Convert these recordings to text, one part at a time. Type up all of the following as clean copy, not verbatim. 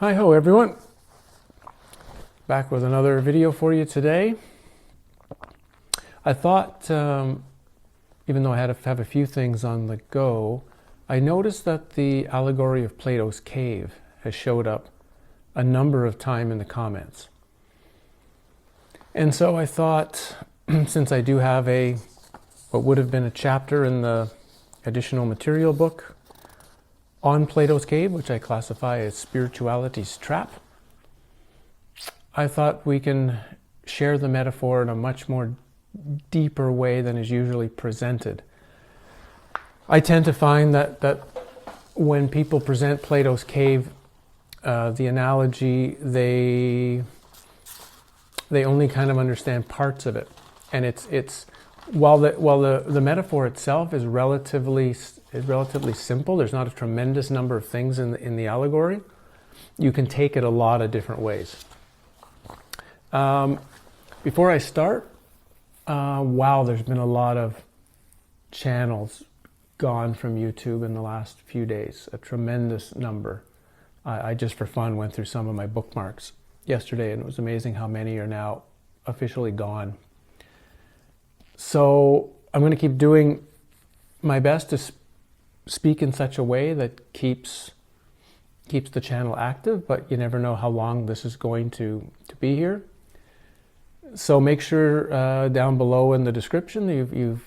Hi ho everyone, back with another video for you today. I thought, even though I had to have a few things on the go, I noticed that the allegory of Plato's cave has showed up a number of times in the comments. And so I thought, since I do have what would have been a chapter in the additional material book on Plato's cave, which I classify as spirituality's trap, I thought we can share the metaphor in a much more deeper way than is usually presented. I tend to find that when people present Plato's cave, the analogy, they only kind of understand parts of it, and it's while the metaphor itself is relatively simple. There's not a tremendous number of things in the allegory. You can take it a lot of different ways. Before I start, wow, there's been a lot of channels gone from YouTube in the last few days, a tremendous number. I just for fun went through some of my bookmarks yesterday, and it was amazing how many are now officially gone. So I'm going to keep doing my best to speak in such a way that keeps the channel active, but you never know how long this is going to be here. So make sure down below in the description you've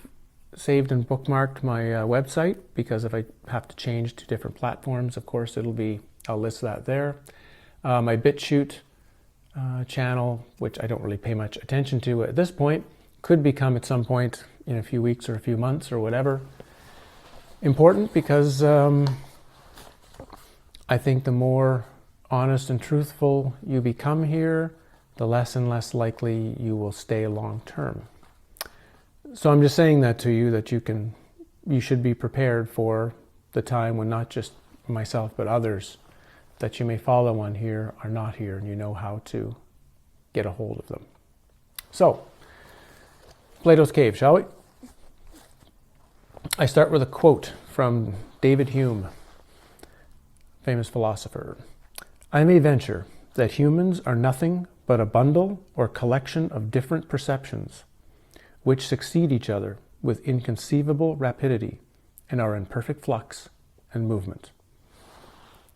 saved and bookmarked my website, because if I have to change to different platforms, of course I'll list that there. My bitchute channel, which I don't really pay much attention to at this point, could become at some point in a few weeks or a few months or whatever important, because I think the more honest and truthful you become here, the less and less likely you will stay long term. So I'm just saying that to you, that you should be prepared for the time when not just myself but others that you may follow on here are not here, and you know how to get a hold of them. So, Plato's cave, shall we? I start with a quote from David Hume, famous philosopher. I may venture that humans are nothing but a bundle or collection of different perceptions, which succeed each other with inconceivable rapidity and are in perfect flux and movement.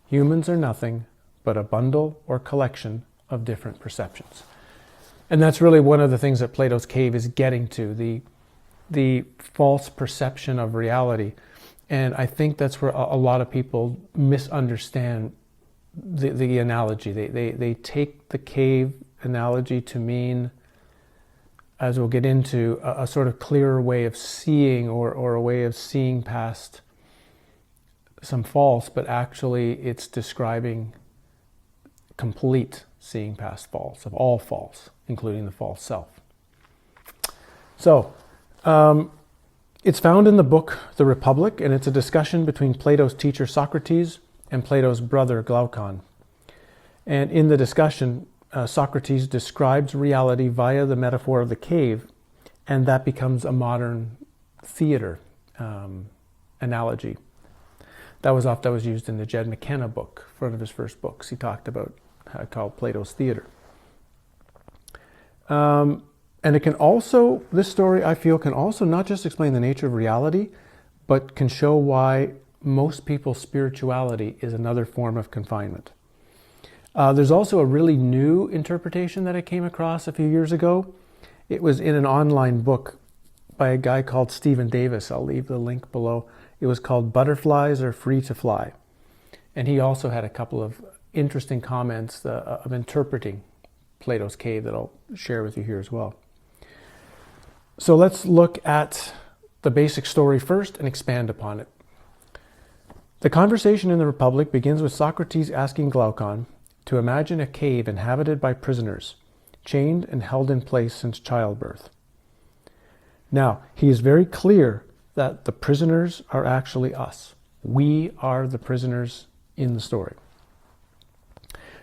Humans are nothing but a bundle or collection of different perceptions. And that's really one of the things that Plato's cave is getting to, the false perception of reality. And I think that's where a lot of people misunderstand the analogy. They take the cave analogy to mean, as we'll get into, a sort of clearer way of seeing, or a way of seeing past some false, but actually it's describing complete seeing past false, of all false, including the false self. So, it's found in the book The Republic, and it's a discussion between Plato's teacher Socrates and Plato's brother Glaucon. And in the discussion, Socrates describes reality via the metaphor of the cave, and that becomes a modern theater analogy. That was used in the Jed McKenna book, one of his first books. He talked about called Plato's Theater. And it can also, this story I feel can also not just explain the nature of reality, but can show why most people's spirituality is another form of confinement. There's also a really new interpretation that I came across a few years ago. It was in an online book by a guy called Stephen Davis. I'll leave the link below. It was called Butterflies Are Free to Fly. And he also had a couple of interesting comments of interpreting Plato's cave that I'll share with you here as well. So let's look at the basic story first and expand upon it. The conversation in the Republic begins with Socrates asking Glaucon to imagine a cave inhabited by prisoners, chained and held in place since childbirth. Now, he is very clear that the prisoners are actually us. We are the prisoners in the story.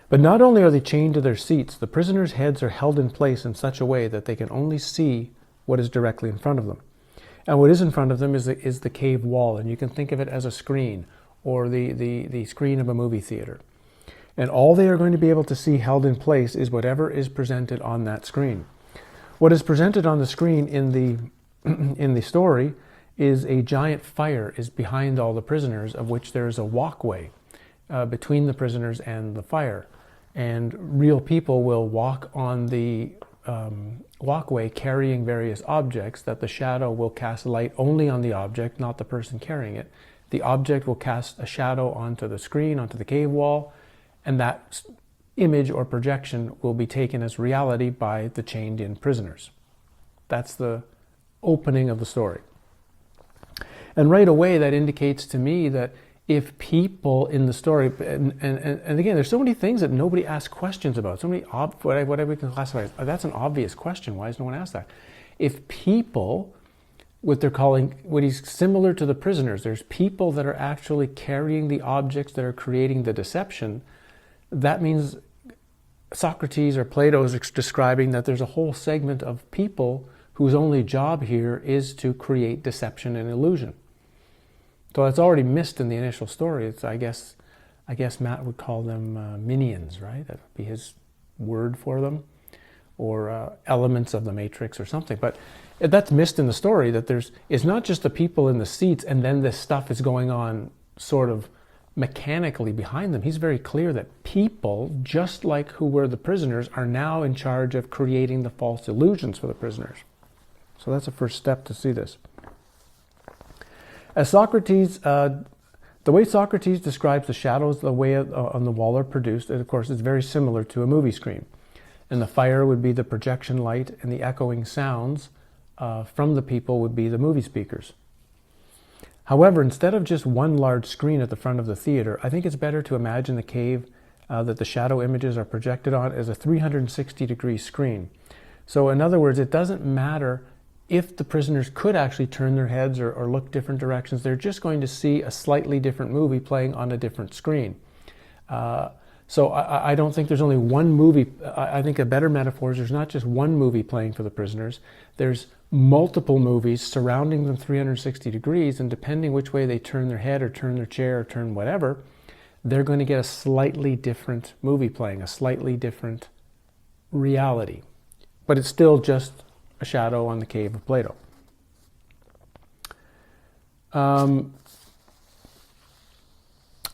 But not only are they chained to their seats, the prisoners' heads are held in place in such a way that they can only see what is directly in front of them. And what is in front of them is the cave wall, and you can think of it as a screen, or the screen of a movie theater. And all they are going to be able to see held in place is whatever is presented on that screen. What is presented on the screen in the story is a giant fire is behind all the prisoners, of which there is a walkway between the prisoners and the fire. And real people will walk on the walkway carrying various objects that the shadow will cast light only on the object, not the person carrying it. The object will cast a shadow onto the screen, onto the cave wall, and that image or projection will be taken as reality by the chained-in prisoners. That's the opening of the story. And right away that indicates to me that if people in the story, and again, there's so many things that nobody asks questions about, so many, whatever we can classify as, that's an obvious question, why does no one ask that? If people, what they're calling, what is similar to the prisoners, there's people that are actually carrying the objects that are creating the deception, that means Socrates or Plato is describing that there's a whole segment of people whose only job here is to create deception and illusion. So it's already missed in the initial story. It's, I guess Matt would call them minions, right? That would be his word for them, or elements of the matrix or something. But that's missed in the story, that it's not just the people in the seats and then this stuff is going on sort of mechanically behind them. He's very clear that people, just like who were the prisoners, are now in charge of creating the false illusions for the prisoners. So that's the first step to see this. As Socrates, the way Socrates describes the shadows, the way on the wall are produced, and of course it's very similar to a movie screen. And the fire would be the projection light, and the echoing sounds from the people would be the movie speakers. However, instead of just one large screen at the front of the theater, I think it's better to imagine the cave that the shadow images are projected on as a 360-degree screen. So in other words, it doesn't matter if the prisoners could actually turn their heads or look different directions. They're just going to see a slightly different movie playing on a different screen. So I don't think there's only one movie. I think a better metaphor is there's not just one movie playing for the prisoners. There's multiple movies surrounding them 360 degrees, and depending which way they turn their head or turn their chair or turn whatever, they're going to get a slightly different movie playing, a slightly different reality. But it's still just a shadow on the cave of Plato.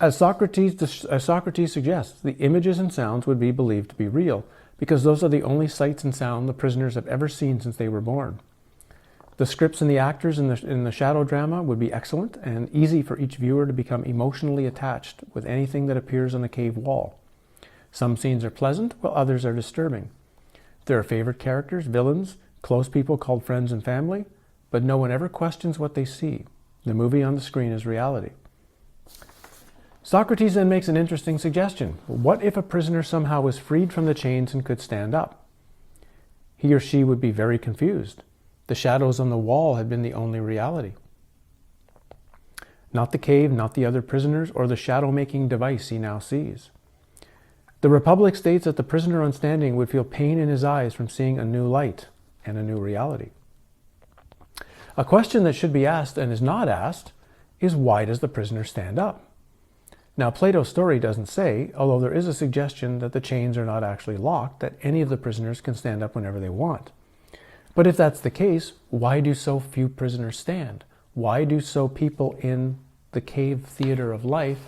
As Socrates suggests, the images and sounds would be believed to be real, because those are the only sights and sound the prisoners have ever seen since they were born. The scripts and the actors in the shadow drama would be excellent and easy for each viewer to become emotionally attached with anything that appears on the cave wall. Some scenes are pleasant, while others are disturbing. There are favorite characters, villains, close people called friends and family, but no one ever questions what they see. The movie on the screen is reality. Socrates then makes an interesting suggestion. What if a prisoner somehow was freed from the chains and could stand up? He or she would be very confused. The shadows on the wall had been the only reality. Not the cave, not the other prisoners, or the shadow-making device he now sees. The Republic states that the prisoner on standing would feel pain in his eyes from seeing a new light and a new reality. A question that should be asked and is not asked is, why does the prisoner stand up? Now, Plato's story doesn't say, although there is a suggestion that the chains are not actually locked, that any of the prisoners can stand up whenever they want. But if that's the case, why do so few prisoners stand? Why do so people in the cave theater of life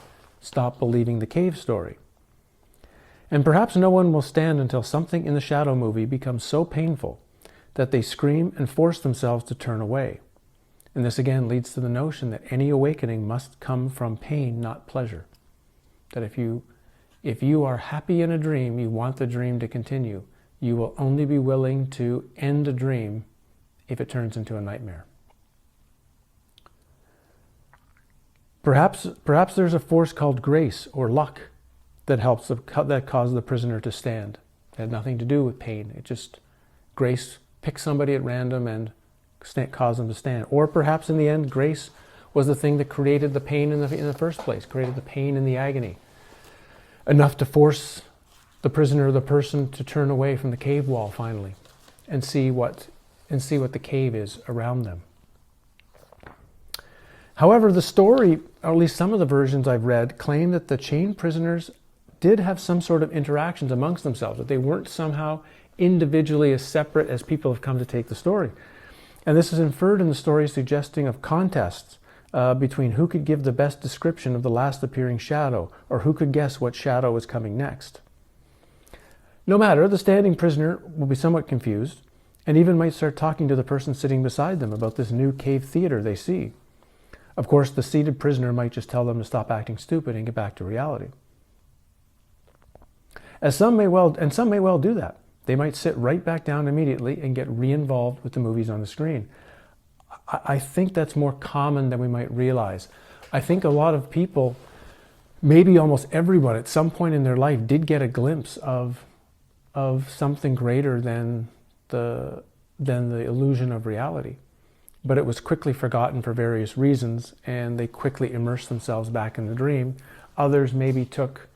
stop believing the cave story? And perhaps no one will stand until something in the shadow movie becomes so painful that they scream and force themselves to turn away. And this again leads to the notion that any awakening must come from pain, not pleasure. That if you are happy in a dream, you want the dream to continue, you will only be willing to end a dream if it turns into a nightmare. Perhaps there's a force called grace or luck that causes the prisoner to stand. It had nothing to do with pain. It just, grace picks somebody at random and cause them to stand. Or perhaps in the end, grace was the thing that created the pain in the first place, created the pain and the agony, enough to force the prisoner or the person to turn away from the cave wall finally and see what the cave is around them. However, the story, or at least some of the versions I've read, claim that the chained prisoners did have some sort of interactions amongst themselves, that they weren't somehow individually as separate as people have come to take the story. And this is inferred in the story, suggesting of contests between who could give the best description of the last appearing shadow, or who could guess what shadow was coming next. No matter, the standing prisoner will be somewhat confused, and even might start talking to the person sitting beside them about this new cave theater they see. Of course, the seated prisoner might just tell them to stop acting stupid and get back to reality. Some may well do that. They might sit right back down immediately and get re-involved with the movies on the screen. I think that's more common than we might realize. I think a lot of people, maybe almost everyone at some point in their life, did get a glimpse of something greater than the illusion of reality. But it was quickly forgotten for various reasons, and they quickly immersed themselves back in the dream. Others maybe took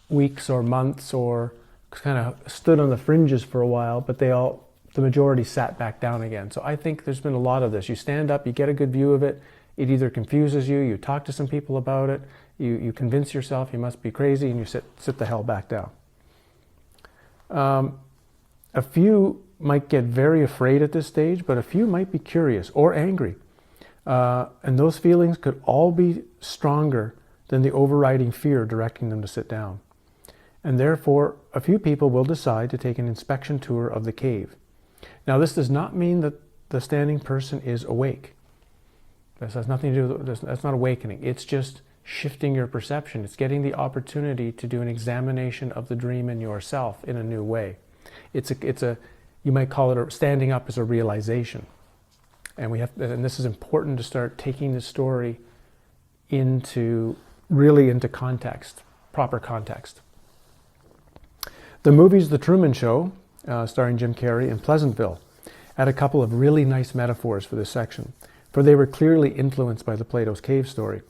weeks or months, or kind of stood on the fringes for a while, but the majority sat back down again. So I think there's been a lot of this. You stand up, you get a good view of it, it either confuses you, you talk to some people about it, you convince yourself you must be crazy, and you sit the hell back down. A few might get very afraid at this stage, but a few might be curious or angry. And those feelings could all be stronger than the overriding fear directing them to sit down. And therefore, a few people will decide to take an inspection tour of the cave. Now, this does not mean that the standing person is awake. This has nothing to do with this. That's not awakening. It's just shifting your perception. It's getting the opportunity to do an examination of the dream in yourself in a new way. You might call it standing up as a realization. And this is important to start taking the story into context, proper context. The movies The Truman Show, starring Jim Carrey, and Pleasantville had a couple of really nice metaphors for this section, for they were clearly influenced by the Plato's cave story.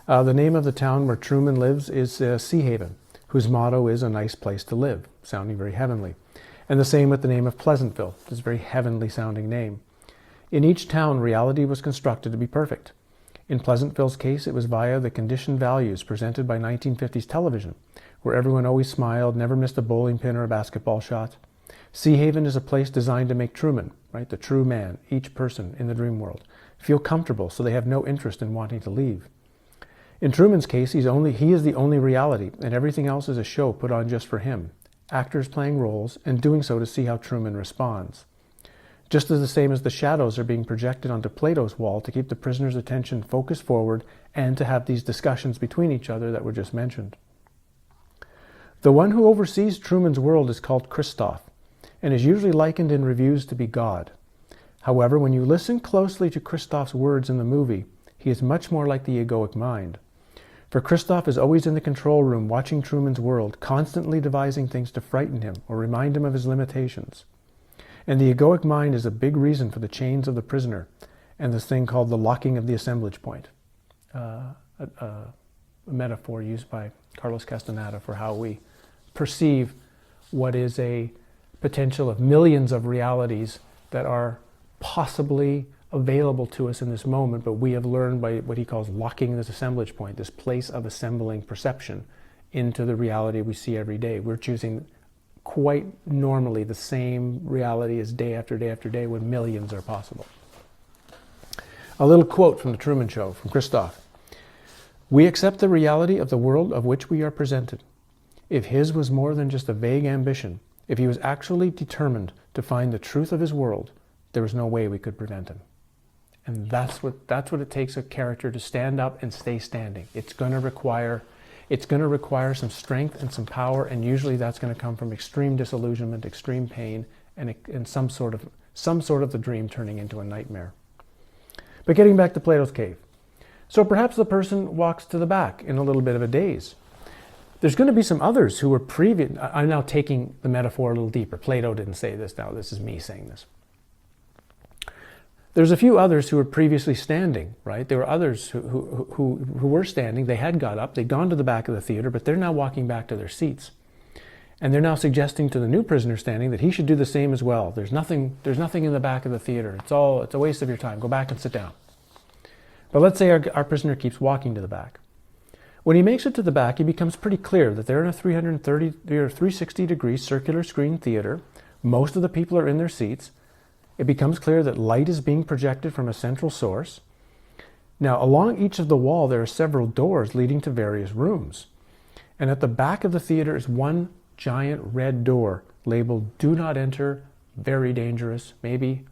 The name of the town where Truman lives is Sea Haven, whose motto is "a nice place to live," sounding very heavenly. And the same with the name of Pleasantville, this very heavenly sounding name. In each town, reality was constructed to be perfect. In Pleasantville's case, it was via the conditioned values presented by 1950s television, where everyone always smiled, never missed a bowling pin or a basketball shot. Sea Haven is a place designed to make Truman, right, the true man, each person in the dream world, feel comfortable so they have no interest in wanting to leave. In Truman's case, he is the only reality, and everything else is a show put on just for him. Actors playing roles, and doing so to see how Truman responds. Just as the same as the shadows are being projected onto Plato's wall to keep the prisoner's attention focused forward and to have these discussions between each other that were just mentioned. The one who oversees Truman's world is called Christoph, and is usually likened in reviews to be God. However, when you listen closely to Christoph's words in the movie, he is much more like the egoic mind. For Christoph is always in the control room watching Truman's world, constantly devising things to frighten him or remind him of his limitations. And the egoic mind is a big reason for the chains of the prisoner and this thing called the locking of the assemblage point, a metaphor used by Carlos Castaneda for how we perceive what is a potential of millions of realities that are possibly available to us in this moment, but we have learned by what he calls locking this assemblage point, this place of assembling perception into the reality we see every day. We're choosing quite normally the same reality as day after day after day when millions are possible. A little quote from The Truman Show, from Christoph. "We accept the reality of the world of which we are presented. If his was more than just a vague ambition, if he was actually determined to find the truth of his world, there was no way we could prevent him." And that's what it takes a character to stand up and stay standing. It's going to require some strength and some power, and usually that's going to come from extreme disillusionment, extreme pain, and some sort of the dream turning into a nightmare. But getting back to Plato's cave. So perhaps the person walks to the back in a little bit of a daze. There's going to be some others who were previous. I'm now taking the metaphor a little deeper. Plato didn't say this now. This is me saying this. There's a few others who were previously standing, right? There were others who were standing. They had got up. They'd gone to the back of the theater, but they're now walking back to their seats. And they're now suggesting to the new prisoner standing that he should do the same as well. There's nothing in the back of the theater. It's a waste of your time. Go back and sit down. But let's say our prisoner keeps walking to the back. When he makes it to the back, it becomes pretty clear that they're in a 360-degree circular screen theater. Most of the people are in their seats. It becomes clear that light is being projected from a central source. Now, along each of the wall, there are several doors leading to various rooms. And at the back of the theater is one giant red door labeled "Do Not Enter," very dangerous, maybe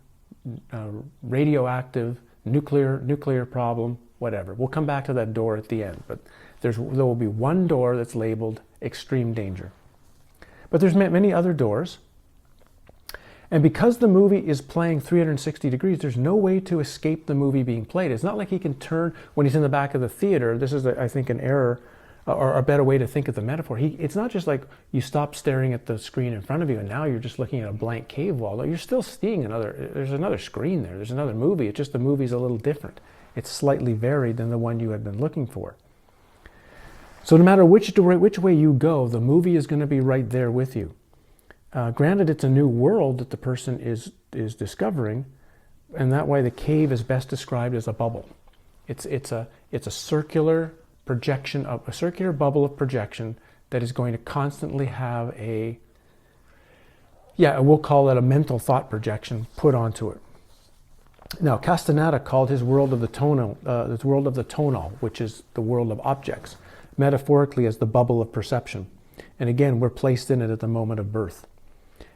radioactive, nuclear problem, whatever. We'll come back to that door at the end, but there will be one door that's labeled "Extreme Danger." But there's many other doors. And because the movie is playing 360 degrees, there's no way to escape the movie being played. It's not like he can turn when he's in the back of the theater. This is, I think, an error, or a better way to think of the metaphor. It's not just like you stop staring at the screen in front of you and now you're just looking at a blank cave wall. No, you're still seeing there's another screen there. There's another movie. It's just the movie's a little different. It's slightly varied than the one you had been looking for. So no matter which way you go, the movie is going to be right there with you. Granted, it's a new world that the person is discovering, and that way the cave is best described as a bubble. It's a circular projection of a circular bubble of projection that is going to constantly have we'll call it a mental thought projection put onto it. Now, Castaneda called his world of the tonal, which is the world of objects, metaphorically as the bubble of perception. And again, we're placed in it at the moment of birth.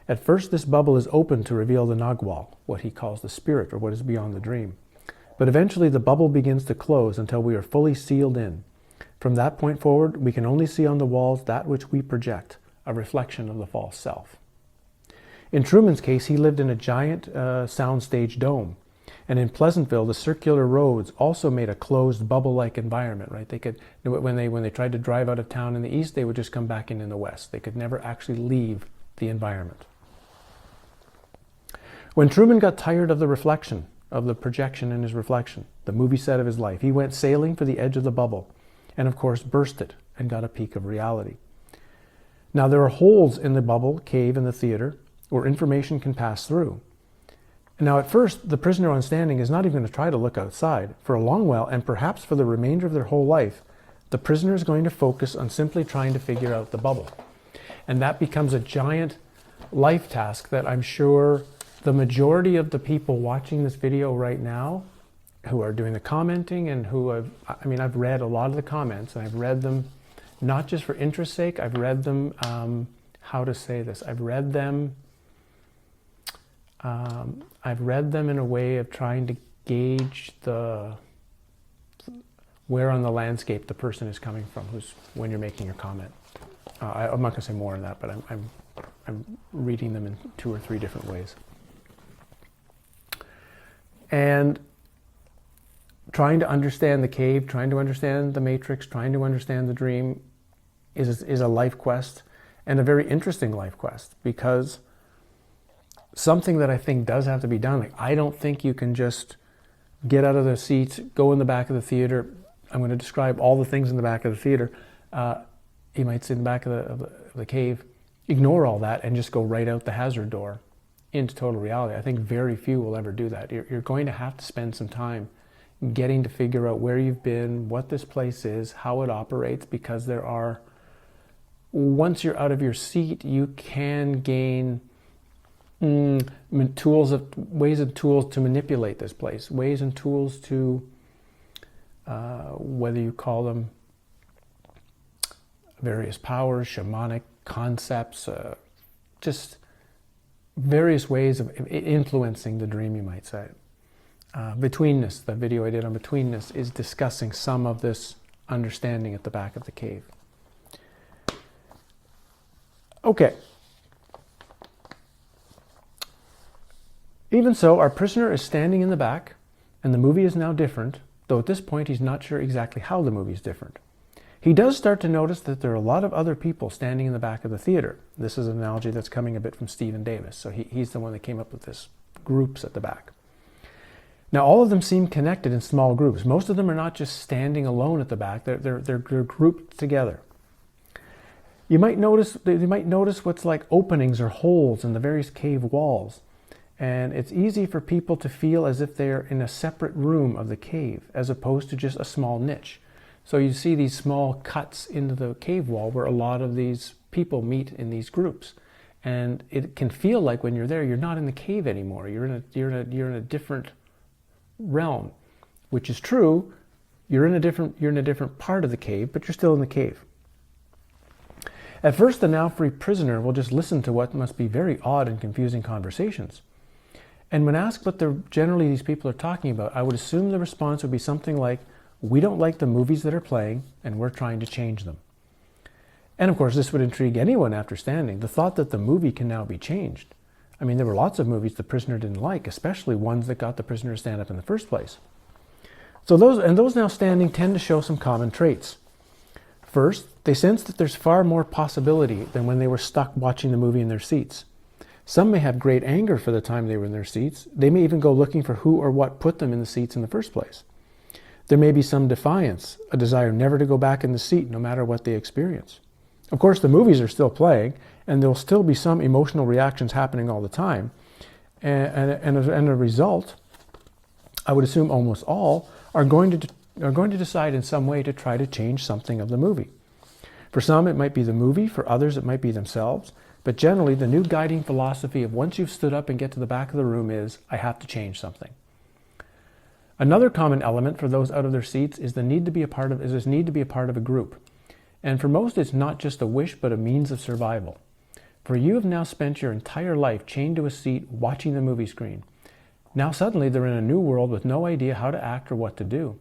At first, this bubble is open to reveal the Nagual, what he calls the spirit, or what is beyond the dream. But eventually, the bubble begins to close until we are fully sealed in. From that point forward, we can only see on the walls that which we project, a reflection of the false self. In Truman's case, he lived in a giant soundstage dome. And in Pleasantville, the circular roads also made a closed bubble-like environment, right? They could, when they tried to drive out of town in the east, they would just come back in the west. They could never actually leave the environment. When Truman got tired of the reflection, of the projection in his reflection, the movie set of his life, he went sailing for the edge of the bubble and, of course, burst it and got a peek of reality. Now, there are holes in the bubble cave in the theater where information can pass through. Now, at first, the prisoner on standing is not even going to try to look outside. For a long while, and perhaps for the remainder of their whole life, the prisoner is going to focus on simply trying to figure out the bubble. And that becomes a giant life task that I'm sure the majority of the people watching this video right now, who are doing the commenting and I've read a lot of the comments, and I've read them not just for interest's sake, I've read them, I've read them in a way of trying to gauge where on the landscape the person is coming from when you're making your comment. I'm not going to say more on that, but I'm reading them in 2 or 3 different ways. And trying to understand the cave, trying to understand the matrix, trying to understand the dream is a life quest, and a very interesting life quest, because something that I think does have to be done. Like, I don't think you can just get out of the seat, go in the back of the theater. I'm going to describe all the things in the back of the theater. You might sit in the back of the cave, ignore all that, and just go right out the hazard door into total reality. I think very few will ever do that. You're going to have to spend some time getting to figure out where you've been, what this place is, how it operates, because once you're out of your seat, you can gain ways and tools to manipulate this place, ways and tools to, whether you call them various powers, shamanic concepts, just various ways of influencing the dream, you might say. Betweenness, the video I did on betweenness, is discussing some of this understanding at the back of the cave. Okay. Even so, our prisoner is standing in the back, and the movie is now different, though at this point he's not sure exactly how the movie is different. He does start to notice that there are a lot of other people standing in the back of the theater. This is an analogy that's coming a bit from Stephen Davis, so he's the one that came up with this, groups at the back. Now, all of them seem connected in small groups. Most of them are not just standing alone at the back, they're grouped together. You might notice what's like openings or holes in the various cave walls. And it's easy for people to feel as if they're in a separate room of the cave, as opposed to just a small niche. So you see these small cuts into the cave wall where a lot of these people meet in these groups. And it can feel like when you're there, you're not in the cave anymore. You're in a different realm, which is true. You're in a different part of the cave, but you're still in the cave. At first, the now free prisoner will just listen to what must be very odd and confusing conversations. And when asked what generally these people are talking about, I would assume the response would be something like, "We don't like the movies that are playing, and we're trying to change them." And of course, this would intrigue anyone after standing, the thought that the movie can now be changed. I mean, there were lots of movies the prisoner didn't like, especially ones that got the prisoner to stand up in the first place. So those now standing tend to show some common traits. First, they sense that there's far more possibility than when they were stuck watching the movie in their seats. Some may have great anger for the time they were in their seats. They may even go looking for who or what put them in the seats in the first place. There may be some defiance, a desire never to go back in the seat no matter what they experience. Of course, the movies are still playing, and there'll still be some emotional reactions happening all the time. And as a result, I would assume almost all are going to decide in some way to try to change something of the movie. For some, it might be the movie. For others, it might be themselves. But generally, the new guiding philosophy of once you've stood up and get to the back of the room is, I have to change something. Another common element for those out of their seats is this need to be a part of a group. And for most, it's not just a wish, but a means of survival. For you have now spent your entire life chained to a seat watching the movie screen. Now suddenly they're in a new world with no idea how to act or what to do.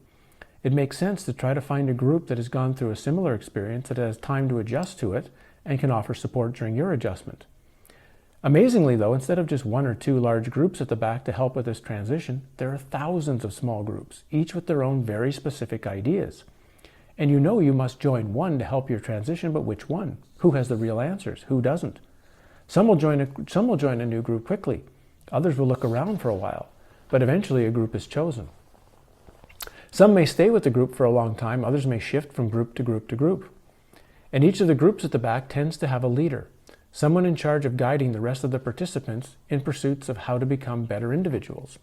It makes sense to try to find a group that has gone through a similar experience, that has time to adjust to it, and can offer support during your adjustment. Amazingly though, instead of just one or two large groups at the back to help with this transition, there are thousands of small groups, each with their own very specific ideas. And you know you must join one to help your transition, but which one? Who has the real answers? Who doesn't? Some will join a new group quickly. Others will look around for a while, but eventually a group is chosen. Some may stay with the group for a long time. Others may shift from group to group to group. And each of the groups at the back tends to have a leader, someone in charge of guiding the rest of the participants in pursuits of how to become better individuals,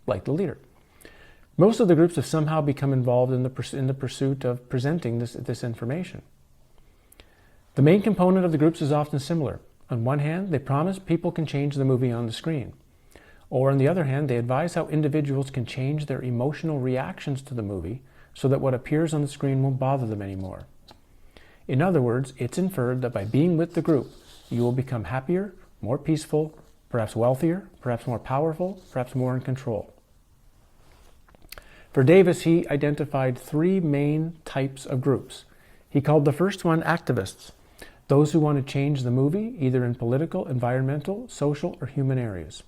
like the leader. Most of the groups have somehow become involved in the pursuit of presenting this information. The main component of the groups is often similar. On one hand, they promise people can change the movie on the screen. Or on the other hand, they advise how individuals can change their emotional reactions to the movie so that what appears on the screen won't bother them anymore. In other words, it's inferred that by being with the group, you will become happier, more peaceful, perhaps wealthier, perhaps more powerful, perhaps more in control. For Davis, he identified three main types of groups. He called the first one activists, those who want to change the movie, either in political, environmental, social, or human areas.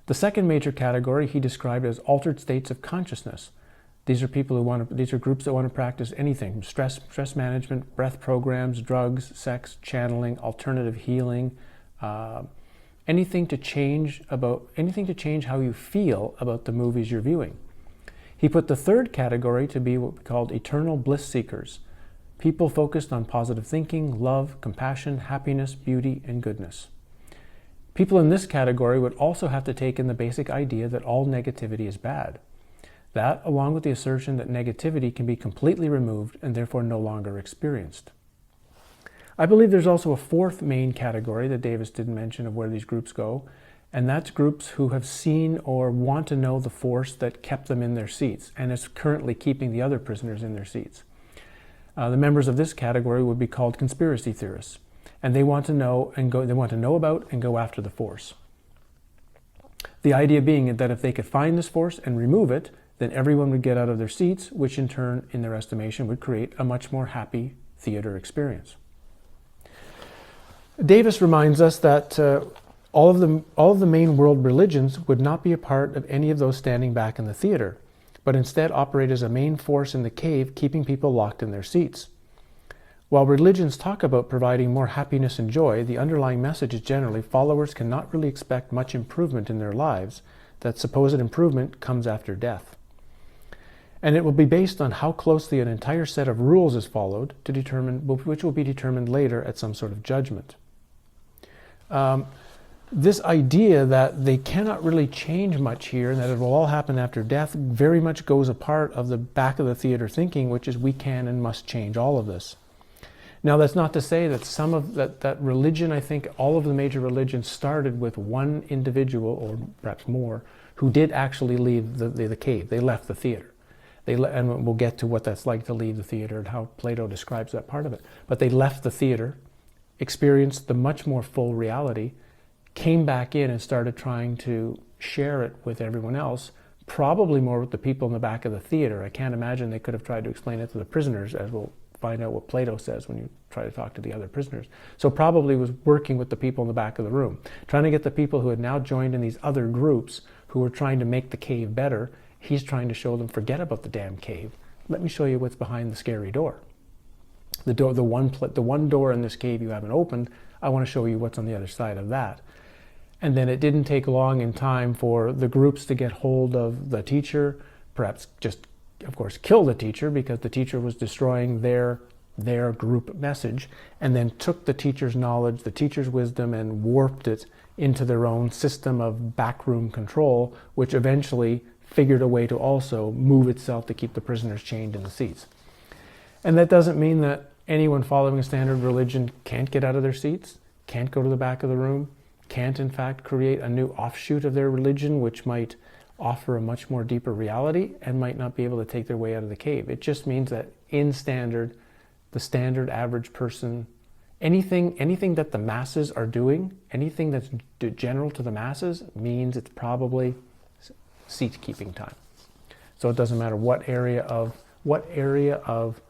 The second major category he described as altered states of consciousness. These are groups that want to practice anything from stress management, breath programs, drugs, sex, channeling, alternative healing, anything to change how you feel about the movies you're viewing. He put the third category to be what we called eternal bliss seekers, people focused on positive thinking, love, compassion, happiness, beauty, and goodness. People in this category would also have to take in the basic idea that all negativity is bad. That, along with the assertion that negativity can be completely removed and therefore no longer experienced. I believe there's also a fourth main category that Davis didn't mention of where these groups go, and that's groups who have seen or want to know the force that kept them in their seats and is currently keeping the other prisoners in their seats. The members of this category would be called conspiracy theorists, and they want to know about and go after the force. The idea being that if they could find this force and remove it, then everyone would get out of their seats, which in turn, in their estimation, would create a much more happy theater experience. Davis reminds us that all of the main world religions would not be a part of any of those standing back in the theater, but instead operate as a main force in the cave, keeping people locked in their seats. While religions talk about providing more happiness and joy, the underlying message is generally followers cannot really expect much improvement in their lives, that supposed improvement comes after death. And it will be based on how closely an entire set of rules is followed, which will be determined later at some sort of judgment. this idea that they cannot really change much here and that it will all happen after death very much goes a part of the back of the theater thinking, which is we can and must change all of this. Now, that's not to say that some of that religion, I think all of the major religions started with one individual, or perhaps more, who did actually leave the cave. They left the theater. And we'll get to what that's like to leave the theater and how Plato describes that part of it. But they left the theater, experienced the much more full reality, came back in and started trying to share it with everyone else, probably more with the people in the back of the theater. I can't imagine they could have tried to explain it to the prisoners, as we'll find out what Plato says when you try to talk to the other prisoners. So probably was working with the people in the back of the room, trying to get the people who had now joined in these other groups who were trying to make the cave better. He's trying to show them, forget about the damn cave. Let me show you what's behind the scary door. The one door in this cave you haven't opened, I want to show you what's on the other side of that. And then it didn't take long in time for the groups to get hold of the teacher, perhaps just, of course, kill the teacher because the teacher was destroying their group message, and then took the teacher's knowledge, the teacher's wisdom, and warped it into their own system of backroom control, which eventually figured a way to also move itself to keep the prisoners chained in the seats. And that doesn't mean that anyone following a standard religion can't get out of their seats, can't go to the back of the room, can't in fact create a new offshoot of their religion which might offer a much more deeper reality and might not be able to take their way out of the cave. It just means that in standard, the standard average person, anything that the masses are doing, anything that's general to the masses, means it's probably seat keeping time. So it doesn't matter what area of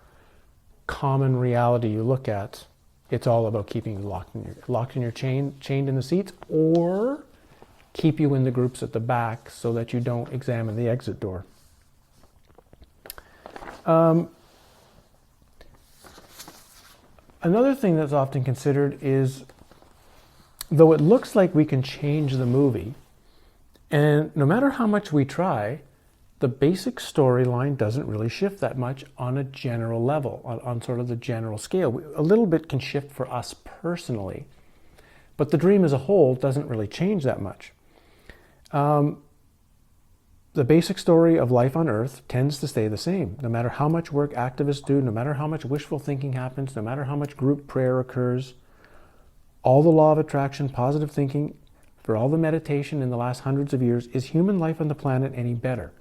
common reality you look at, it's all about keeping you locked in your chained in the seats, or keep you in the groups at the back so that you don't examine the exit door. Another thing that's often considered is, though it looks like we can change the movie, and no matter how much we try, the basic storyline doesn't really shift that much on a general level, on sort of the general scale. A little bit can shift for us personally, but the dream as a whole doesn't really change that much. The basic story of life on Earth tends to stay the same, no matter how much work activists do, no matter how much wishful thinking happens, no matter how much group prayer occurs. All the law of attraction, positive thinking, for all the meditation in the last hundreds of years, is human life on the planet any better?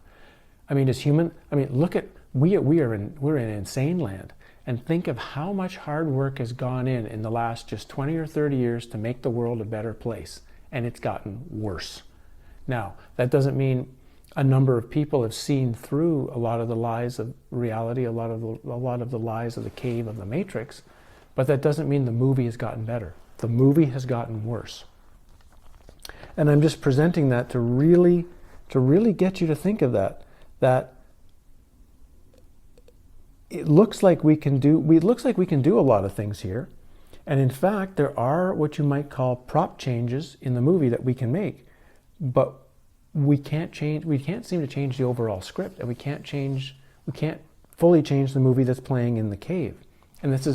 Look at, we're in insane land, and think of how much hard work has gone in the last just 20 or 30 years to make the world a better place, and it's gotten worse. Now, that doesn't mean a number of people have seen through a lot of the lies of reality, a lot of the lies of the cave of the Matrix, but that doesn't mean the movie has gotten better. The movie has gotten worse. And I'm just presenting that to really get you to think of that it looks like we can do a lot of things here. And in fact, there are what you might call prop changes in the movie that we can make, but we can't seem to change the overall script, and we can't fully change the movie that's playing in the cave. And this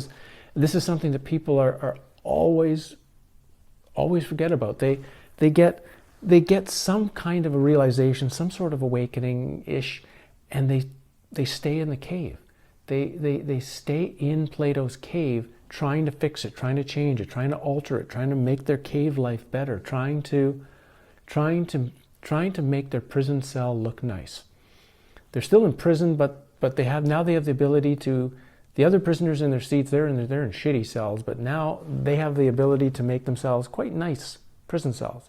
is something that people are always forget about. They get some kind of a realization, some sort of awakening-ish, and they stay in the cave. They stay in Plato's cave, trying to fix it, trying to change it, trying to alter it, trying to make their cave life better, trying to make their prison cell look nice. They're still in prison, but they have the ability to. The other prisoners in their seats, they're in shitty cells, but now they have the ability to make themselves quite nice prison cells.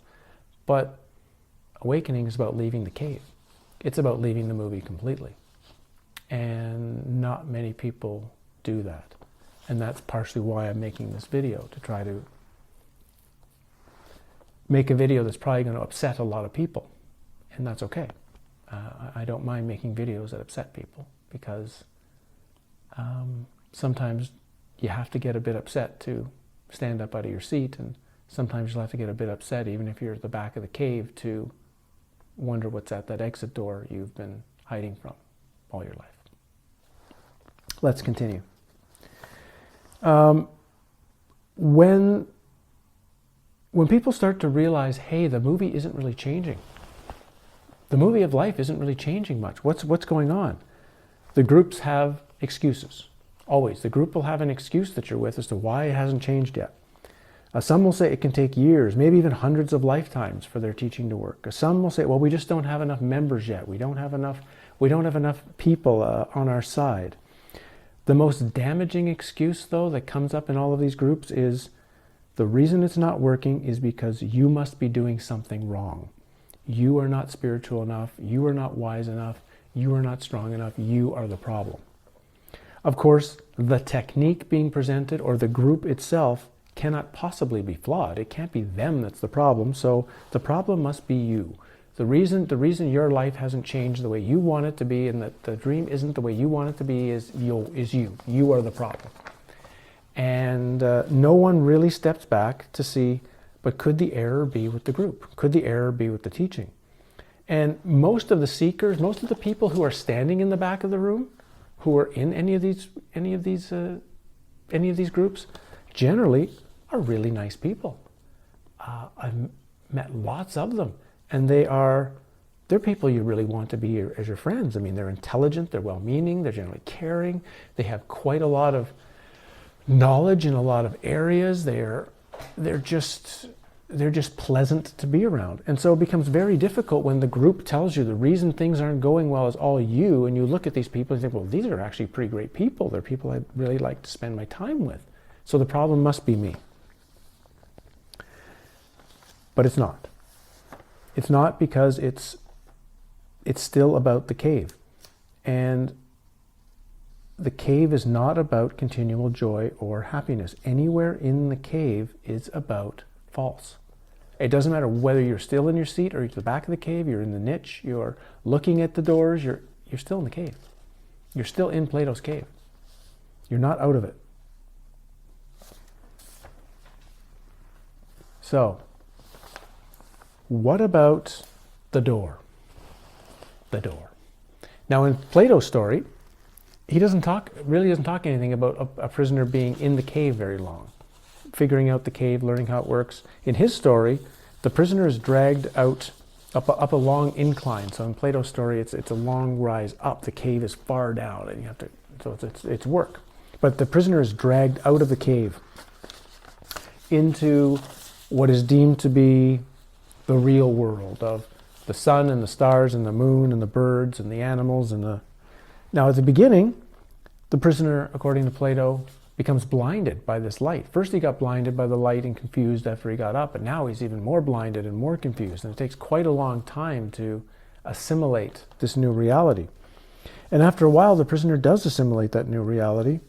But awakening is about leaving the cave. It's about leaving the movie completely. And not many people do that. And that's partially why I'm making this video, to try to make a video that's probably going to upset a lot of people. And that's okay. I don't mind making videos that upset people, because sometimes you have to get a bit upset to stand up out of your seat, and sometimes you'll have to get a bit upset, even if you're at the back of the cave, to wonder what's at that exit door you've been hiding from all your life. Let's continue. When when people start to realize, hey, the movie isn't really changing. The movie of life isn't really changing much. What's going on? The groups have excuses. Always. The group will have an excuse that you're with as to why it hasn't changed yet. Some will say it can take years, maybe even hundreds of lifetimes for their teaching to work. Some will say, well, we just don't have enough members yet. We don't have enough people on our side. The most damaging excuse, though, that comes up in all of these groups is the reason it's not working is because you must be doing something wrong. You are not spiritual enough. You are not wise enough. You are not strong enough. You are the problem. Of course, the technique being presented or the group itself cannot possibly be flawed. It can't be them that's the problem. So the problem must be you. The reason your life hasn't changed the way you want it to be and that the dream isn't the way you want it to be is you. You are the problem. And no one really steps back to see, but could the error be with the group? Could the error be with the teaching? And most of the seekers, most of the people who are standing in the back of the room, who are in any of these groups, generally are really nice people. I've met lots of them, and they're people you really want to be as your friends. I mean, they're intelligent, they're well-meaning, they're generally caring, they have quite a lot of knowledge in a lot of areas. They're just pleasant to be around. And so it becomes very difficult when the group tells you the reason things aren't going well is all you, and you look at these people and think, well, these are actually pretty great people. They're people I'd really like to spend my time with. So the problem must be me. But it's not. It's not, because it's still about the cave. And the cave is not about continual joy or happiness. Anywhere in the cave is about false. It doesn't matter whether you're still in your seat or you're at the back of the cave, you're in the niche, you're looking at the doors, you're still in the cave. You're still in Plato's cave. You're not out of it. So, what about the door? The door. Now, in Plato's story, he really doesn't talk anything about a prisoner being in the cave very long, figuring out the cave, learning how it works. In his story, the prisoner is dragged out up a long incline. So in Plato's story, it's a long rise up. The cave is far down, and it's work. But the prisoner is dragged out of the cave into what is deemed to be the real world of the sun and the stars and the moon and the birds and the animals and the... Now, at the beginning, the prisoner, according to Plato, becomes blinded by this light. First he got blinded by the light and confused after he got up, but now he's even more blinded and more confused. And it takes quite a long time to assimilate this new reality. And after a while, the prisoner does assimilate that new reality.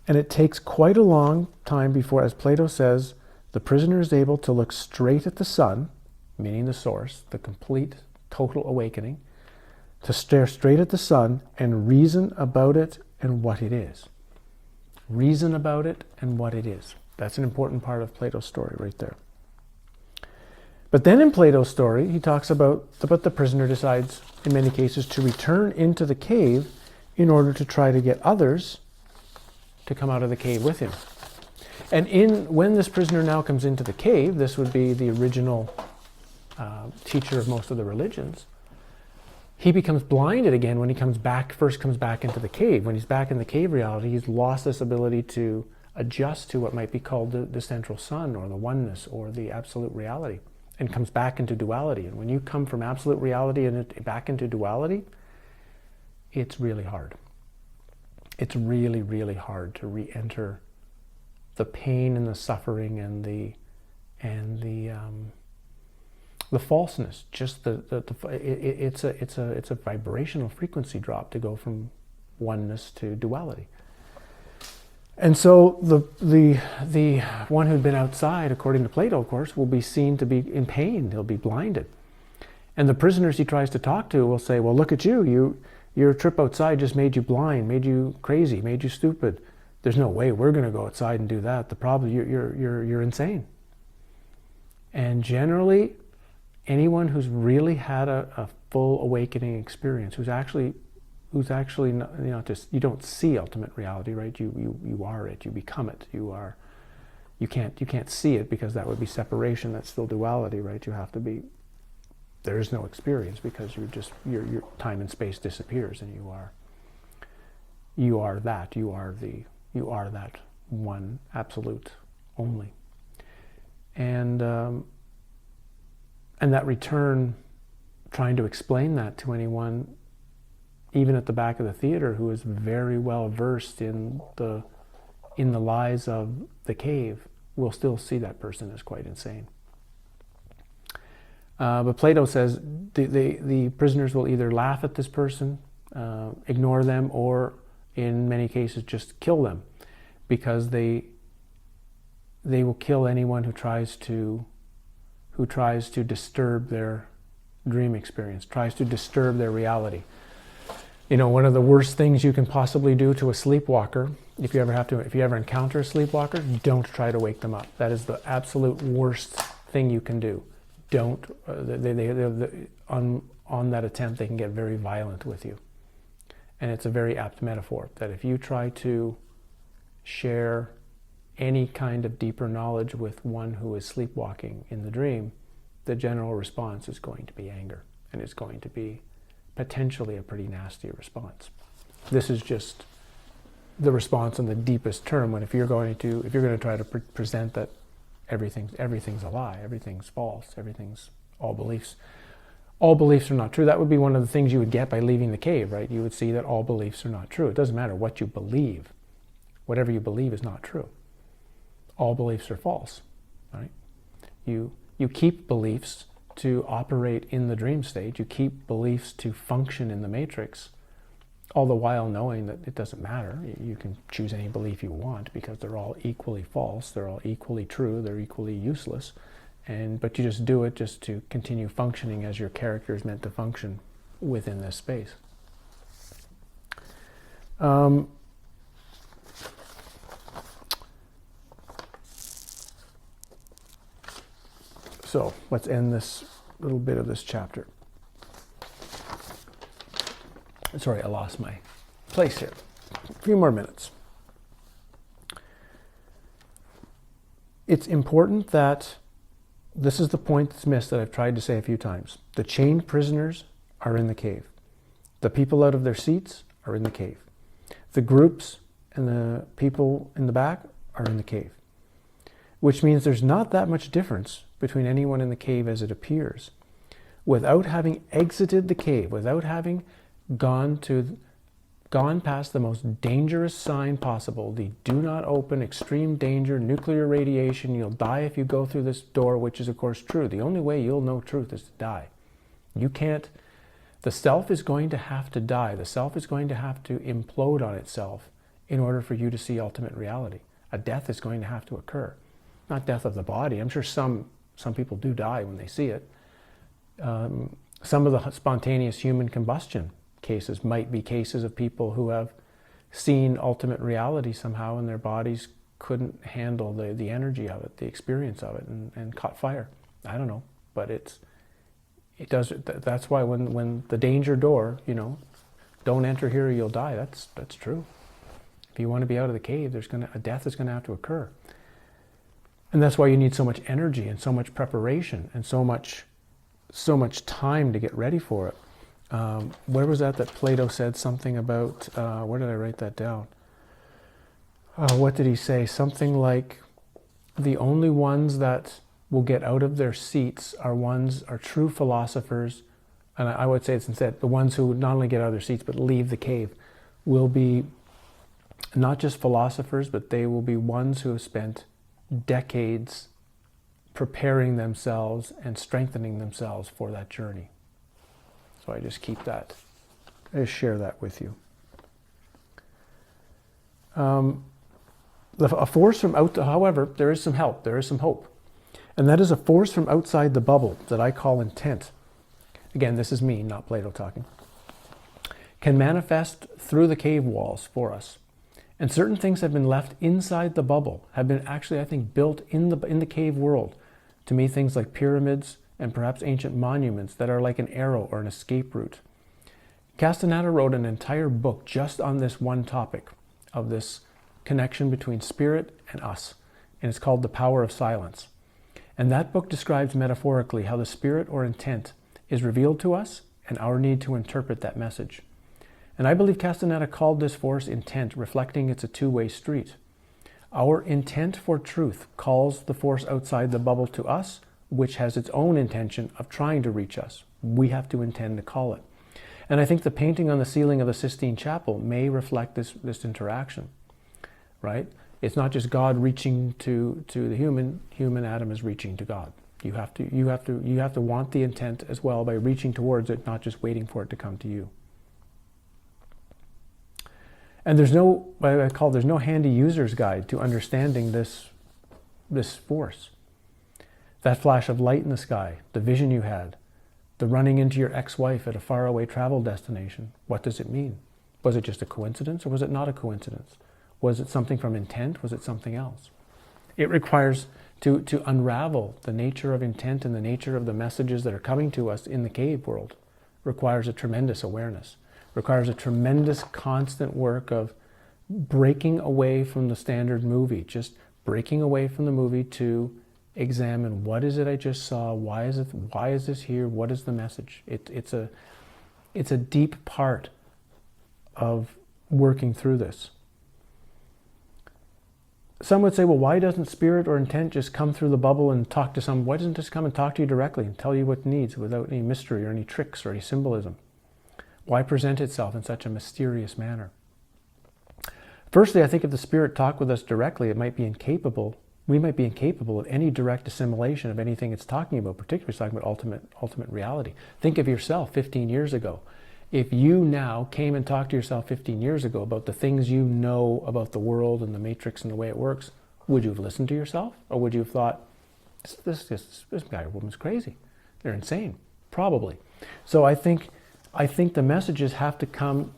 And it takes quite a long time before, as Plato says, the prisoner is able to look straight at the sun, meaning the source, the complete, total awakening, to stare straight at the sun and reason about it and what it is. Reason about it and what it is. That's an important part of Plato's story right there. But then in Plato's story, he talks about the prisoner decides, in many cases, to return into the cave in order to try to get others to come out of the cave with him. And when this prisoner now comes into the cave, this would be the original teacher of most of the religions, he becomes blinded again when he first comes back into the cave. When he's back in the cave reality, he's lost this ability to adjust to what might be called the central sun or the oneness or the absolute reality, and comes back into duality. And when you come from absolute reality and back into duality, it's really hard. It's really, really hard to re-enter the pain and the suffering and the falseness. Just it's a vibrational frequency drop to go from oneness to duality. And so the one who'd been outside, according to Plato, of course, will be seen to be in pain. He'll be blinded. And the prisoners he tries to talk to will say, well, look at you. Your trip outside just made you blind, made you crazy, made you stupid. There's no way we're going to go outside and do that. The problem, you're insane. And generally, anyone who's really had a full awakening experience, who's actually not just, you don't see ultimate reality, right? You are it, you become it, you are You can't see it because that would be separation. That's still duality, right? You have to be. There is no experience because your time and space disappears, and you are that. You are that one absolute only. And that return, trying to explain that to anyone, even at the back of the theater, who is very well versed in the lies of the cave, will still see that person as quite insane. But Plato says the prisoners will either laugh at this person, ignore them, or in many cases just kill them, because they will kill anyone who tries to disturb their dream experience, tries to disturb their reality. You know, one of the worst things you can possibly do to a sleepwalker, if you ever encounter a sleepwalker, don't try to wake them up. That is the absolute worst thing you can do. Don't. On that attempt, they can get very violent with you. And it's a very apt metaphor that if you try to share any kind of deeper knowledge with one who is sleepwalking in the dream, the general response is going to be anger, and it's going to be potentially a pretty nasty response. This is just the response in the deepest term. When if you're going to try to present that everything's a lie, everything's false, all beliefs are not true. That would be one of the things you would get by leaving the cave, right? You would see that all beliefs are not true. It doesn't matter what you believe. Whatever you believe is not true. All beliefs are false, right? You keep beliefs to operate in the dream state. You keep beliefs to function in the matrix, all the while knowing that it doesn't matter. You can choose any belief you want because they're all equally false, they're all equally true, they're equally useless. But you just do it just to continue functioning as your character is meant to function within this space. So let's end this little bit of this chapter. Sorry, I lost my place here. A few more minutes. It's important that this is the point that's missed that I've tried to say a few times. The chained prisoners are in the cave. The people out of their seats are in the cave. The groups and the people in the back are in the cave. Which means there's not that much difference between anyone in the cave as it appears. Without having exited the cave, without having gone past the most dangerous sign possible, the do not open, extreme danger, nuclear radiation, you'll die if you go through this door, which is of course true. The only way you'll know truth is to die. The self is going to have to die. The self is going to have to implode on itself in order for you to see ultimate reality. A death is going to have to occur. Not death of the body. I'm sure some people do die when they see it. Some of the spontaneous human combustion cases might be cases of people who have seen ultimate reality somehow and their bodies couldn't handle the energy of it, the experience of it, and caught fire. I don't know, but it does. That's why when the danger door, don't enter here or you'll die. That's true. If you want to be out of the cave, a death is going to have to occur. And that's why you need so much energy and so much preparation and so much time to get ready for it. Where was that Plato said something about, where did I write that down? What did he say? Something like, the only ones that will get out of their seats are true philosophers, and I would say it's instead, the ones who not only get out of their seats but leave the cave will be not just philosophers, but they will be ones who have spent decades preparing themselves and strengthening themselves for that journey. So I just keep that. I just share that with you. A force from out. However, there is some help. There is some hope, and that is a force from outside the bubble that I call intent. Again, this is me, not Plato talking. Can manifest through the cave walls for us, and certain things have been left inside the bubble. Have been actually, I think, built in the cave world. To me, things like pyramids and perhaps ancient monuments that are like an arrow or an escape route. Castaneda wrote an entire book just on this one topic of this connection between spirit and us, and it's called The Power of Silence. And that book describes metaphorically how the spirit or intent is revealed to us and our need to interpret that message. And I believe Castaneda called this force intent, reflecting it's a two-way street. Our intent for truth calls the force outside the bubble to us, which has its own intention of trying to reach us. We have to intend to call it. And I think the painting on the ceiling of the Sistine Chapel may reflect this interaction, right? It's not just God reaching to the human Adam is reaching to God. You have to want the intent as well by reaching towards it, not just waiting for it to come to you. And there's no handy user's guide to understanding this force. That flash of light in the sky, the vision you had, the running into your ex-wife at a faraway travel destination. What does it mean? Was it just a coincidence, or was it not a coincidence? Was it something from intent? Was it something else? It requires to unravel the nature of intent and the nature of the messages that are coming to us in the cave world. Requires a tremendous awareness. Requires a tremendous constant work of breaking away from the standard movie, just breaking away from the movie to examine what is it I just saw, why is this here, what is the message? It's a deep part of working through this. Some would say, well, why doesn't spirit or intent just come through the bubble and talk to someone? Why doesn't it just come and talk to you directly and tell you what it needs without any mystery or any tricks or any symbolism? Why present itself in such a mysterious manner? Firstly, I think if the spirit talked with us directly, we might be incapable of any direct assimilation of anything it's talking about, particularly talking about ultimate reality. Think of yourself 15 years ago. If you now came and talked to yourself 15 years ago about the things you know about the world and the matrix and the way it works, would you have listened to yourself? Or would you have thought, this guy or woman's crazy. They're insane. Probably. So I think the messages have to come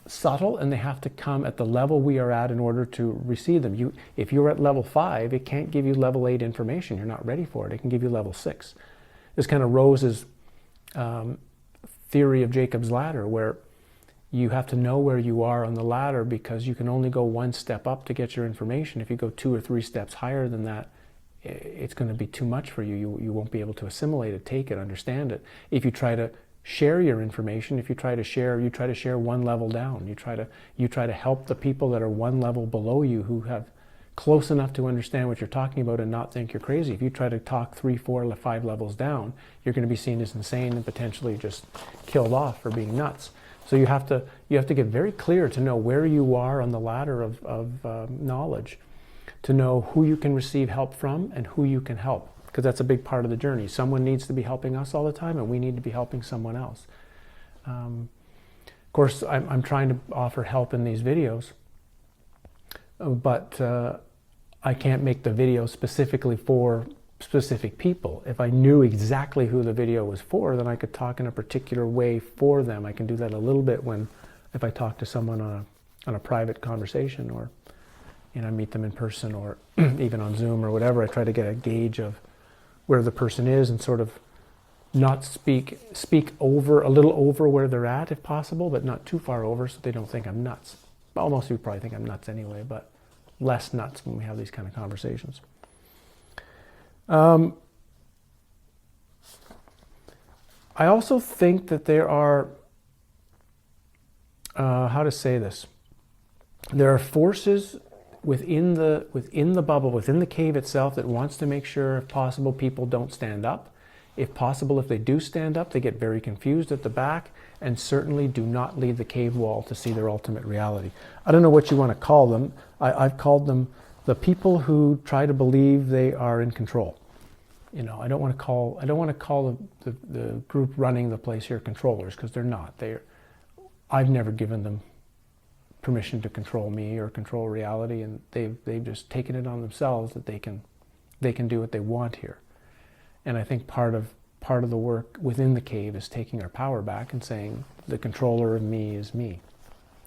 subtle, and they have to come at the level we are at in order to receive them. If you're at level 5, it can't give you level 8 information. You're not ready for it. It can give you level 6. This kind of Rose's theory of Jacob's ladder, where you have to know where you are on the ladder because you can only go one step up to get your information. If you go 2 or 3 steps higher than that, it's going to be too much for you. You won't be able to assimilate it, take it, understand it. If you try to share your information, you try to share one level down. You try to help the people that are one level below you who have close enough to understand what you're talking about and not think you're crazy. If you try to talk 3, 4, 5 levels down, you're going to be seen as insane and potentially just killed off for being nuts. So you have to get very clear to know where you are on the ladder of knowledge, to know who you can receive help from and who you can help, because that's a big part of the journey. Someone needs to be helping us all the time, and we need to be helping someone else. Of course, I'm trying to offer help in these videos, but I can't make the video specifically for specific people. If I knew exactly who the video was for, then I could talk in a particular way for them. I can do that a little bit if I talk to someone on a private conversation, or meet them in person, or even on Zoom or whatever. I try to get a gauge of where the person is and sort of not speak over, a little over where they're at if possible, but not too far over so they don't think I'm nuts. Well, most people probably think I'm nuts anyway, but less nuts when we have these kind of conversations. I also think that there are, how to say this, there are forces within the bubble, within the cave itself, that wants to make sure, if possible, people don't stand up. If possible, if they do stand up, they get very confused at the back, and certainly do not leave the cave wall to see their ultimate reality. I don't know what you want to call them. I've called them the people who try to believe they are in control. I don't want to call the group running the place here controllers, because they're not. I've never given them permission to control me or control reality, and they've just taken it on themselves that they can do what they want here. And I think part of the work within the cave is taking our power back and saying the controller of me is me,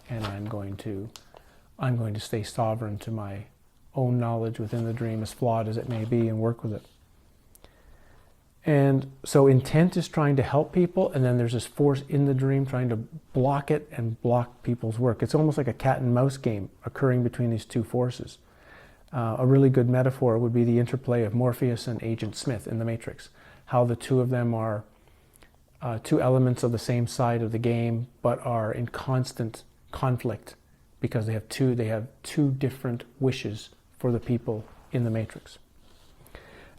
and I'm going to stay sovereign to my own knowledge within the dream, as flawed as it may be, and work with it. And so intent is trying to help people, and then there's this force in the dream trying to block it and block people's work. It's almost like a cat and mouse game occurring between these two forces. A really good metaphor would be the interplay of Morpheus and Agent Smith in The Matrix. How the two of them are two elements of the same side of the game, but are in constant conflict because they have two different wishes for the people in the Matrix.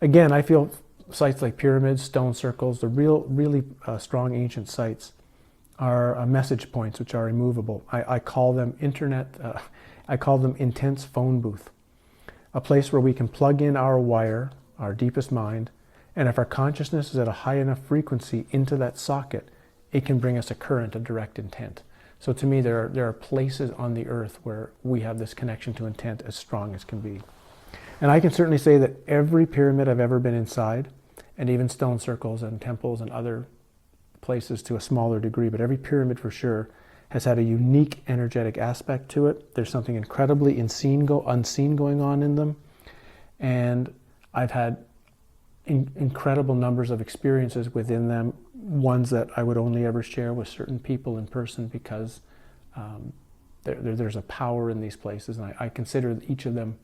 Again, I feel sites like pyramids, stone circles, the really strong ancient sites are message points which are immovable. I call them I call them intense phone booth. A place where we can plug in our wire, our deepest mind, and if our consciousness is at a high enough frequency into that socket, it can bring us a current of direct intent. So to me, there are places on the earth where we have this connection to intent as strong as can be. And I can certainly say that every pyramid I've ever been inside, and even stone circles and temples and other places to a smaller degree, but every pyramid for sure has had a unique energetic aspect to it. There's something incredibly unseen going on in them. And I've had incredible numbers of experiences within them, ones that I would only ever share with certain people in person because there's a power in these places. And I consider each of them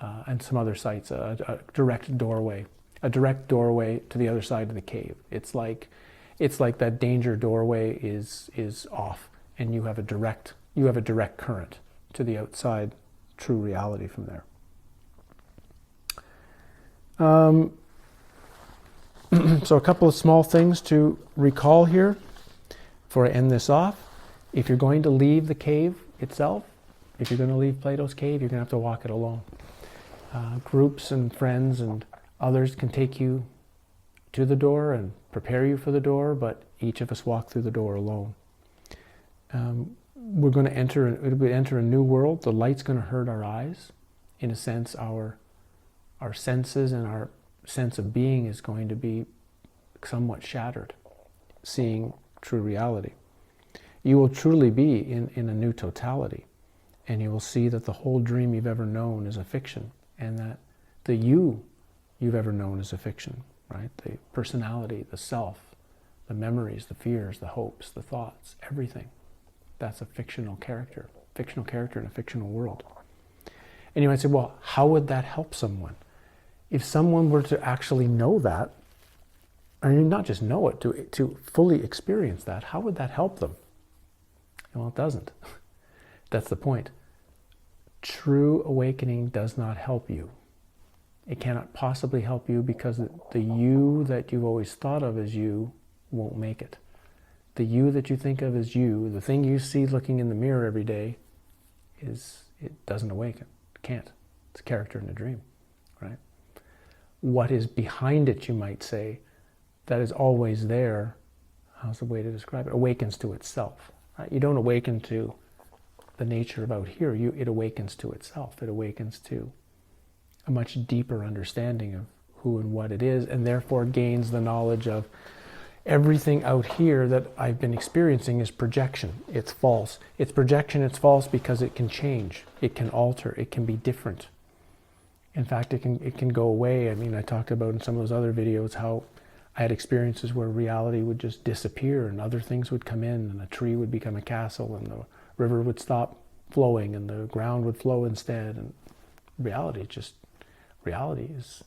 and some other sites a direct doorway to the other side of the cave. It's like that danger doorway is off, and you have a direct current to the outside true reality from there. So a couple of small things to recall here before I end this off. If you're going to leave the cave itself, if you're going to leave Plato's cave, you're going to have to walk it alone. Groups and friends and others can take you to the door and prepare you for the door, but each of us walk through the door alone. We're going to enter a new world. The light's going to hurt our eyes. In a sense, our senses and our sense of being is going to be somewhat shattered, seeing true reality. You will truly be in a new totality, and you will see that the whole dream you've ever known is a fiction, and that the you you've ever known is a fiction, right? The personality, the self, the memories, the fears, the hopes, the thoughts, everything. That's a fictional character in a fictional world. And you might say, well, how would that help someone? If someone were to actually know that, I mean, not just know it, to fully experience that, how would that help them? Well, it doesn't. That's the point. True awakening does not help you. It cannot possibly help you because the you that you've always thought of as you won't make it. The you that you think of as you, the thing you see looking in the mirror every day, it doesn't awaken. It can't. It's a character in a dream, right? What is behind it, you might say, that is always there, how's the way to describe it? Awakens to itself. Right? You don't awaken to the nature of out here. It awakens to itself. It awakens to a much deeper understanding of who and what it is, and therefore gains the knowledge of everything out here that I've been experiencing is projection. It's false. It's projection, it's false because it can change. It can alter. It can be different. In fact, it can go away. I mean, I talked about in some of those other videos how I had experiences where reality would just disappear and other things would come in, and a tree would become a castle, and the river would stop flowing and the ground would flow instead. And reality is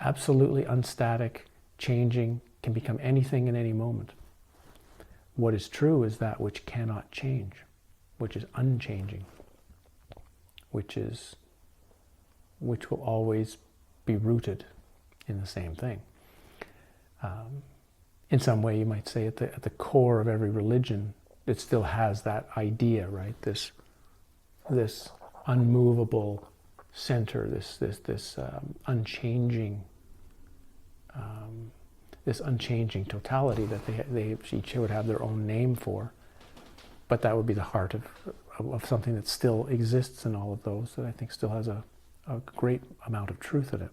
absolutely unstatic, changing, can become anything in any moment. What is true is that which cannot change, which is unchanging, which will always be rooted in the same thing. In some way, you might say at the core of every religion, it still has that idea, right? This unmovable center, this unchanging totality that they each would have their own name for, but that would be the heart of something that still exists in all of those, that I think still has a great amount of truth in it.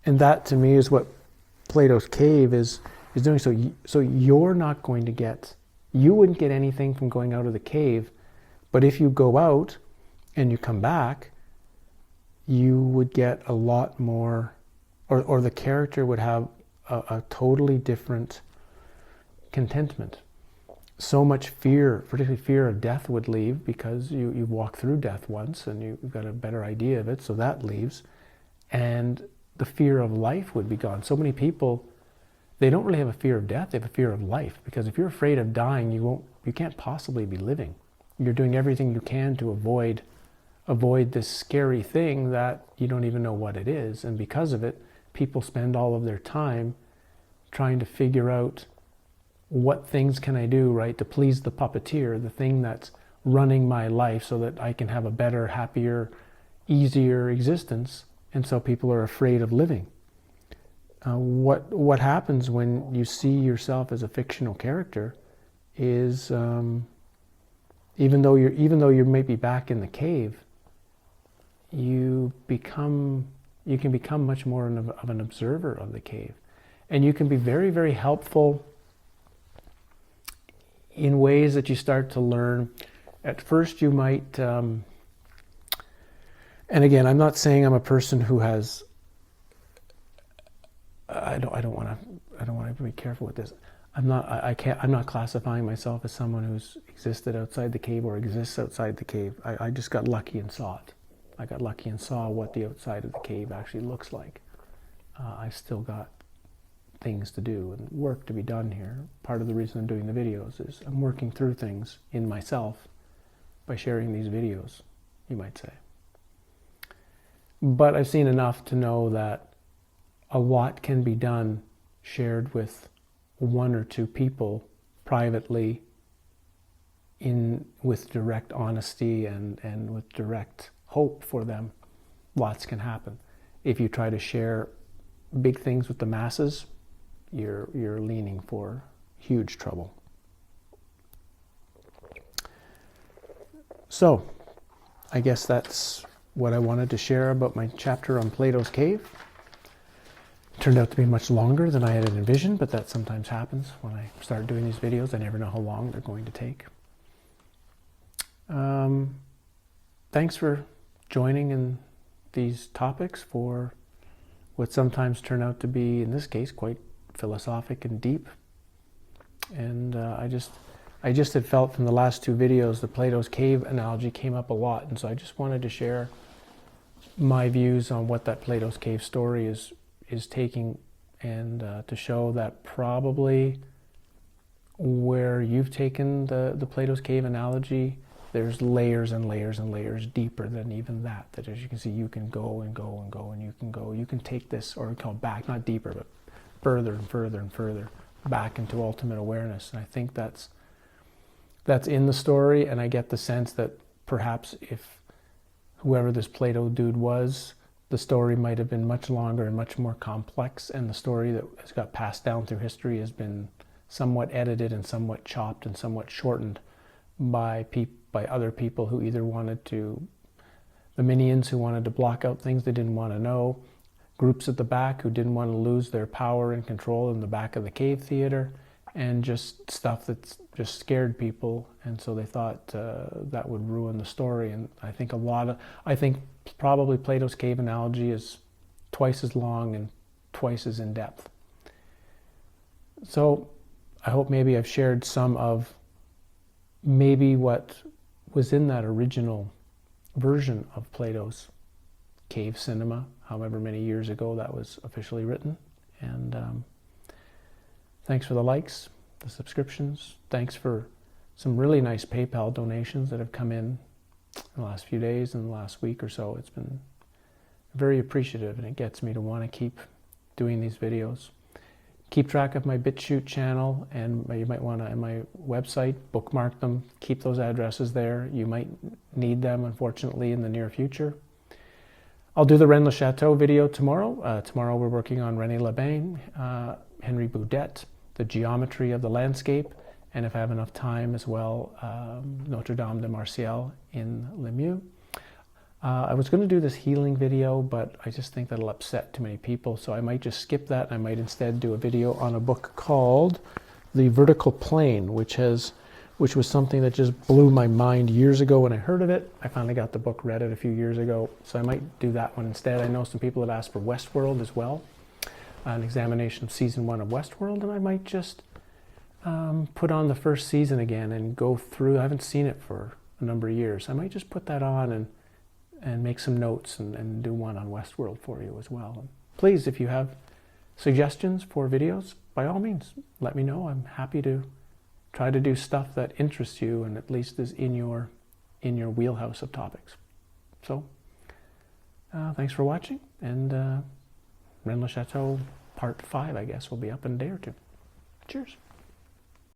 And that, to me, is what Plato's cave is doing. So you're not going to get, you wouldn't get anything from going out of the cave, but if you go out and you come back, you would get a lot more, or the character would have a totally different contentment. so much fear, particularly fear of death, would leave, because you've walked through death once and you've got a better idea of it, so that leaves. And the fear of life would be gone. So many people, they don't really have a fear of death, they have a fear of life, because if you're afraid of dying, you can't possibly be living. You're doing everything you can to avoid this scary thing that you don't even know what it is. And because of it, people spend all of their time trying to figure out, what things can I do, right, to please the puppeteer, the thing that's running my life, so that I can have a better, happier, easier existence. And so people are afraid of living. What happens when you see yourself as a fictional character is, even though you may be back in the cave, you can become much more of an observer of the cave, and you can be very, very helpful in ways that you start to learn. At first you might, and again, I'm not saying I'm a person who has, I don't want to be careful with this. I'm not classifying myself as someone who's existed outside the cave or exists outside the cave. I just got lucky and saw it. I got lucky and saw what the outside of the cave actually looks like. I still got things to do and work to be done here. Part of the reason I'm doing the videos is I'm working through things in myself by sharing these videos, you might say. But I've seen enough to know that a lot can be done shared with one or two people privately, with direct honesty and with direct hope for them. Lots can happen. If you try to share big things with the masses, you're leaning for huge trouble. So, I guess that's what I wanted to share about my chapter on Plato's Cave. It turned out to be much longer than I had envisioned, but that sometimes happens when I start doing these videos. I never know how long they're going to take. Thanks for joining in these topics for what sometimes turn out to be, in this case, quite philosophic and deep. And I just had felt from the last two videos, the Plato's Cave analogy came up a lot, and so I just wanted to share my views on what that Plato's Cave story is taking, and to show that probably where you've taken the Plato's Cave analogy, there's layers and layers and layers deeper than even that. That, as you can see, you can go and go and go, and you can take this, or call back, not deeper, but further and further and further back into ultimate awareness. And I think that's in the story, and I get the sense that perhaps if whoever this Plato dude was, the story might have been much longer and much more complex, and the story that has got passed down through history has been somewhat edited and somewhat chopped and somewhat shortened by other people who either wanted to, the minions who wanted to block out things they didn't want to know, groups at the back who didn't want to lose their power and control in the back of the cave theater, and just stuff that just scared people, and so they thought that would ruin the story. And I think probably Plato's Cave analogy is twice as long and twice as in depth. So I hope maybe I've shared some of maybe what was in that original version of Plato's Cave cinema, however many years ago that was officially written. And thanks for the likes, the subscriptions. Thanks for some really nice PayPal donations that have come in the last few days and the last week or so. It's been very appreciative, and it gets me to want to keep doing these videos. Keep track of my BitChute channel, and you might want to, on my website, bookmark them. Keep those addresses there. You might need them, unfortunately, in the near future. I'll do the Rennes le Chateau video tomorrow. Tomorrow we're working on René Labaine, Henry Boudet, the geometry of the landscape, and if I have enough time as well, Notre Dame de Martial in Lemieux. I was going to do this healing video, but I just think that'll upset too many people, so I might just skip that, and I might instead do a video on a book called The Vertical Plane, which was something that just blew my mind years ago when I heard of it. I finally got the book, read it a few years ago, so I might do that one instead. I know some people have asked for Westworld as well, an examination of season 1 of Westworld, and I might just put on the first season again and go through. I haven't seen it for a number of years. I might just put that on and make some notes and do one on Westworld for you as well. And please, if you have suggestions for videos, by all means, let me know. I'm happy to try to do stuff that interests you and at least is in your wheelhouse of topics. So, thanks for watching, and Rennes Le Chateau Part 5, I guess, will be up in a day or two. Cheers.